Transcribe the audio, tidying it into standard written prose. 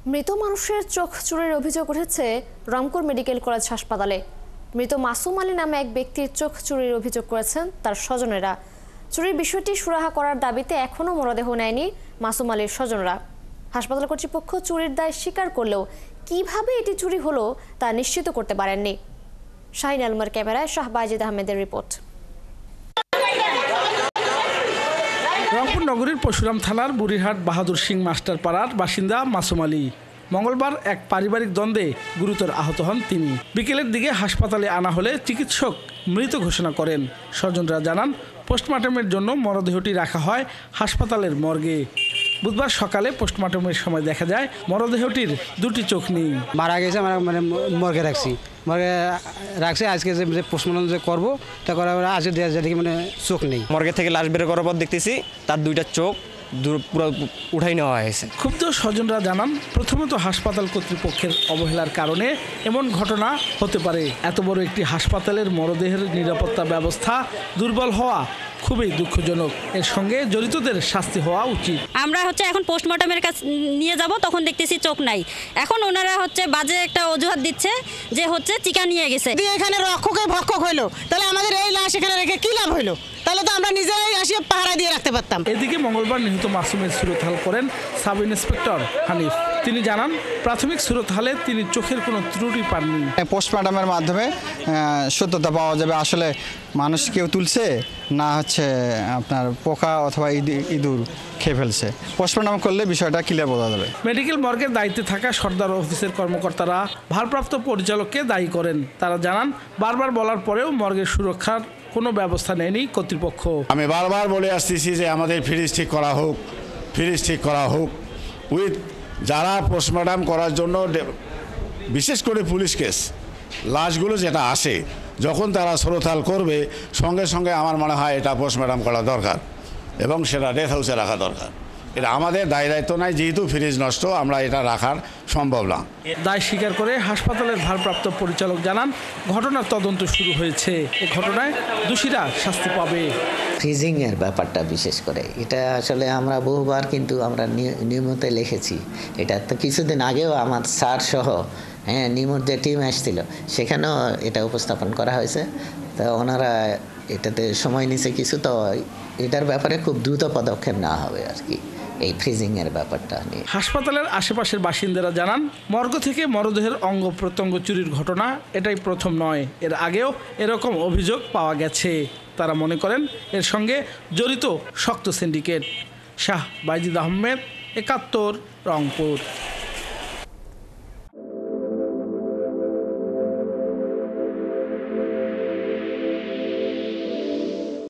মৃত মানুষের চোখ চুরির অভিযোগ উঠেছে রংপুর মেডিকেল কলেজ হাসপাতালে। মৃত মাসুম আলী নামে এক ব্যক্তির চোখ চুরির অভিযোগ করেছেন তার স্বজনেরা। চুরির বিষয়টি সুরাহা করার দাবিতে এখনও মরদেহ নেয়নি মাসুম আলীর স্বজনরা। হাসপাতাল কর্তৃপক্ষ চুরির দায় স্বীকার করলেও কিভাবে এটি চুরি হলো তা নিশ্চিত করতে পারেননি। শাহিন আলমের ক্যামেরায় শাহবাজিদ আহমেদের রিপোর্ট। রংপুর নগরীর পরশুরাম থানার বুড়িরহাট বাহাদুর সিং মাস্টার পাড়ার বাসিন্দা মাসুম আলী মঙ্গলবার এক পারিবারিক দ্বন্দ্বে গুরুতর আহত হন তিনি। বিকেলের দিকে হাসপাতালে আনা হলে চিকিৎসক মৃত ঘোষণা করেন। স্বজনরা জানান, পোস্টমর্টমের জন্য মরদেহটি রাখা হয় হাসপাতালের মর্গে। বুধবার সকালে পোস্টমর্টমের সময় দেখা যায় মরদেহটির দুটি চোখ নেই। মারা গেছে, মানে মর্গে রাখছি আজকে যে পোস্টমর্টম যে করবো তা করার আজকে দেখি মানে চোখ নেই। মর্গে থেকে লাশ বের করার পর দেখতেছি তার দুইটা চোখ পুরো উঠাই নেওয়া হয়েছে। ক্ষুব্ধ স্বজনরা জানান, প্রথমত হাসপাতাল কর্তৃপক্ষের অবহেলার কারণে এমন ঘটনা হতে পারে। এত বড় একটি হাসপাতালের মরদেহের নিরাপত্তা ব্যবস্থা দুর্বল হওয়া খুবই দুঃখজনক। এর সঙ্গে জড়িতদের শাস্তি হওয়া উচিত। আমরা এখন পোস্টমর্টমের কাছে নিয়ে যাব, তখন দেখতেছি চোখ নাই। এখন ওনারা বাজে একটা অজুহাত দিচ্ছে যে চিকা নিয়ে গেছে। এখানে রক্ষকে ভক্ষক হইলো, তাহলে আমাদের এই লাশ এখানে রেখে কি লাভ হইলো? তাহলে তো আমরা নিজেরাই আসিয়ে পাহারা দিয়ে রাখতে পারতাম। এদিকে মঙ্গলবার নিহত মাসুমের সুরতহাল করেন সাব ইন্সপেক্টর হানিফ। তিনি জানান, প্রাথমিক সুরতহালে তিনি চোখের কোনো ত্রুটি পাননি। পোস্টমর্টমের মাধ্যমে সত্যতা পাওয়া যাবে আসলে মানুষ কেউ তুলছে না আপনার পোকা অথবা ইঁদুর খেয়ে ফেলছে। পোস্টমর্টম করলে বিষয়টা ক্লিয়ার বোঝা যাবে। মেডিকেল মর্গের দায়িত্বে থাকা সর্দার অফিসের কর্মকর্তারা ভারপ্রাপ্ত পরিচালককে দায়ী করেন। তারা জানান, বারবার বলার পরেও মর্গের সুরক্ষার কোনো ব্যবস্থা নেয়নি কর্তৃপক্ষ। আমি বারবার বলে আসতেছি যে আমাদের ফ্রিজ ঠিক করা হোক উইথ যারা পোস্টমর্টম করার জন্য, বিশেষ করে পুলিশ কেস লাশগুলো যেটা আসে যখন তারা সুরতহাল করবে সঙ্গে সঙ্গে আমার মনে হয় এটা পোস্টমর্টম করা দরকার এবং সেটা ডেথ হাউসে রাখা দরকার। এটা আমাদের দায়িত্ব নাই, যেহেতু ফ্রিজ নষ্ট আমরা এটা রাখার সম্ভব না। দায় স্বীকার করে হাসপাতালের ভারপ্রাপ্ত পরিচালক জানান, ঘটনার তদন্ত শুরু হয়েছে। এই ঘটনায় দোষীরা শাস্তি পাবে। ফ্রিজিংয়ের ব্যাপারটা বিশেষ করে এটা আসলে আমরা বহুবার কিন্তু আমরা নিয়মিত লিখেছি। এটা তো কিছুদিন আগেও আমার স্যার সহ নিমুর যে টিম আসছিল সেখানেও এটা উপস্থাপন করা হয়েছে। তা ওনারা এটাতে সময় নিছে কিছু, তো এটার ব্যাপারে খুব দ্রুত পদক্ষেপ নেওয়া হবে আর কি এই ফ্রিজিংয়ের ব্যাপারটা নিয়ে। হাসপাতালের আশেপাশের বাসিন্দারা জানান, মর্গ থেকে মরদেহের অঙ্গ প্রত্যঙ্গ চুরির ঘটনা এটাই প্রথম নয়। এর আগেও এরকম অভিযোগ পাওয়া গেছে। তারা মনে করেন এর সঙ্গে জড়িত শক্ত সিন্ডিকেট। শাহবাজিদ আহমেদ, ৭১, রংপুর।